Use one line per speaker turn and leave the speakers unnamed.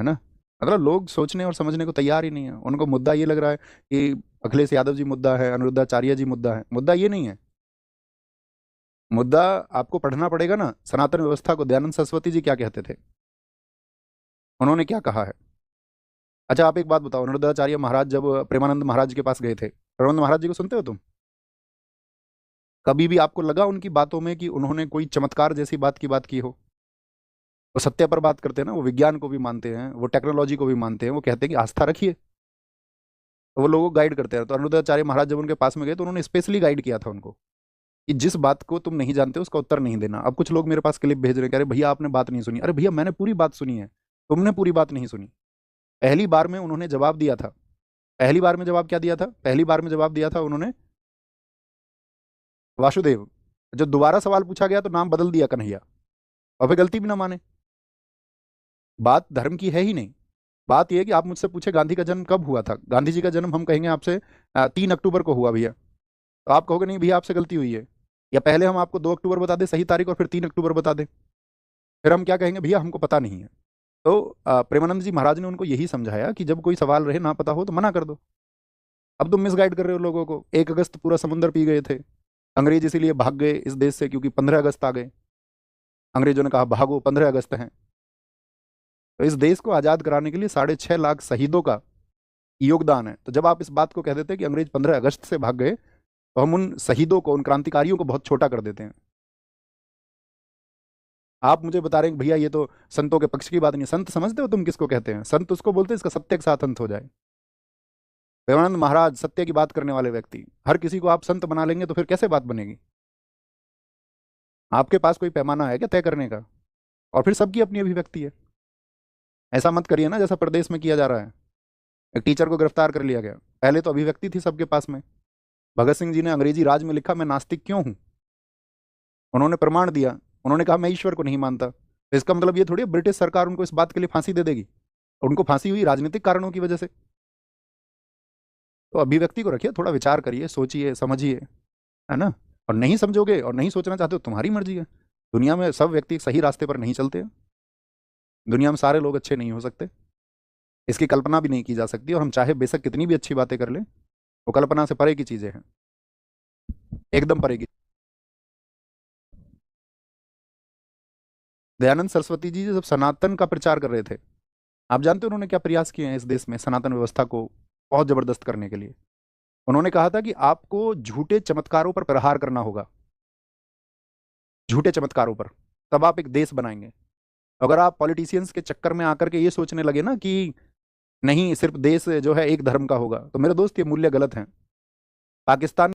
है ना। मतलब लोग सोचने और समझने को तैयार ही नहीं है। उनको मुद्दा ये लग रहा है कि अखिलेश यादव जी मुद्दा है, अनिरुद्धाचार्य जी मुद्दा है। मुद्दा ये नहीं है। मुद्दा आपको पढ़ना पड़ेगा ना, सनातन व्यवस्था को दयानंद सरस्वती जी क्या कहते थे, उन्होंने क्या कहा है। अच्छा आप एक बात बताओ, अनिरुद्धाचार्य महाराज जब प्रेमानंद महाराज के पास गए थे, प्रेमानंद महाराज जी को सुनते हो तुम? कभी भी आपको लगा उनकी बातों में कि उन्होंने कोई चमत्कार जैसी बात की हो? वो सत्य पर बात करते हैं ना, वो विज्ञान को भी मानते हैं, वो टेक्नोलॉजी को भी मानते हैं, वो कहते हैं कि आस्था रखिए। तो वो लोगों को गाइड करते हैं। तो अनिरुद्धाचार्य महाराज जब उनके पास में गए तो उन्होंने स्पेशली गाइड किया था उनको कि जिस बात को तुम नहीं जानते उसका उत्तर नहीं देना। अब कुछ लोग मेरे पास क्लिप भेज रहे हैं, कह रहे भैया आपने बात नहीं सुनी। अरे भैया मैंने पूरी बात सुनी है, तुमने पूरी बात नहीं सुनी। पहली बार में उन्होंने जवाब दिया था। पहली बार में जवाब क्या दिया था? पहली बार में जवाब दिया था उन्होंने वासुदेव। जब दोबारा सवाल पूछा गया तो नाम बदल दिया कन्हैया। और फिर गलती भी ना माने। बात धर्म की है ही नहीं। बात यह है कि आप मुझसे पूछे गांधी का जन्म कब हुआ था, गांधी जी का जन्म हम कहेंगे आपसे 3 अक्टूबर को हुआ भैया, तो आप कहोगे नहीं भैया आपसे गलती हुई है। या पहले हम आपको 2 अक्टूबर बता दें सही तारीख और फिर 3 अक्टूबर बता दें, फिर हम क्या कहेंगे, भैया हमको पता नहीं है। तो प्रेमानंद जी महाराज ने उनको यही समझाया कि जब कोई सवाल रहे ना पता हो तो मना कर दो। अब तुम मिसगाइड कर रहे हो लोगों को। 1 अगस्त पूरा समुद्र पी गए थे अंग्रेज, इसीलिए भाग गए इस देश से क्योंकि 15 अगस्त आ गए। अंग्रेजों ने कहा भागो 15 अगस्त है। तो इस देश को आज़ाद कराने के लिए 6.5 लाख शहीदों का योगदान है। तो जब आप इस बात को कह देते हैं कि अंग्रेज 15 अगस्त से भाग गए, तो हम उन शहीदों को, उन क्रांतिकारियों को बहुत छोटा कर देते हैं। आप मुझे बता रहे हैं कि भैया ये तो संतों के पक्ष की बात नहीं है। संत समझते हो तुम किसको कहते हैं? संत उसको बोलते हैं इसका सत्य के साथ अंत हो जाए। प्रेमानंद महाराज सत्य की बात करने वाले व्यक्ति, हर किसी को आप संत बना लेंगे तो फिर कैसे बात बनेगी? आपके पास कोई पैमाना है क्या तय करने का? और फिर सबकी अपनी अभिव्यक्ति है। ऐसा मत करिए ना जैसा प्रदेश में किया जा रहा है। एक टीचर को गिरफ्तार कर लिया गया, पहले तो अभिव्यक्ति थी सबके पास में। भगत सिंह जी ने अंग्रेजी राज में लिखा मैं नास्तिक क्यों हूं, उन्होंने प्रमाण दिया। उन्होंने कहा मैं ईश्वर को नहीं मानता। तो इसका मतलब ये थोड़ी है ब्रिटिश सरकार उनको इस बात के लिए फांसी दे देगी। उनको फांसी हुई राजनीतिक कारणों की वजह से। तो अभिव्यक्ति को रखिए, थोड़ा विचार करिए, सोचिए, समझिए, है ना। और नहीं समझोगे और नहीं सोचना चाहते हो तुम्हारी मर्जी है। दुनिया में सब व्यक्ति सही रास्ते पर नहीं चलते हैं। दुनिया में सारे लोग अच्छे नहीं हो सकते, इसकी कल्पना भी नहीं की जा सकती। और हम चाहे बेशक कितनी भी अच्छी बातें कर लें, वो कल्पना से परे की चीजें हैं, एकदम परे की। दयानंद सरस्वती जी जब सनातन का प्रचार कर रहे थे, आप जानते हो उन्होंने क्या प्रयास किए हैं इस देश में सनातन व्यवस्था को बहुत जबरदस्त करने के लिए? उन्होंने कहा था कि आपको झूठे चमत्कारों पर प्रहार करना होगा, झूठे चमत्कारों पर, तब आप एक देश बनाएंगे। अगर आप पॉलिटिशियंस के चक्कर में आकर के ये सोचने लगे ना कि नहीं सिर्फ देश जो है एक धर्म का होगा, तो मेरे दोस्त ये मूल्य गलत हैं। पाकिस्तान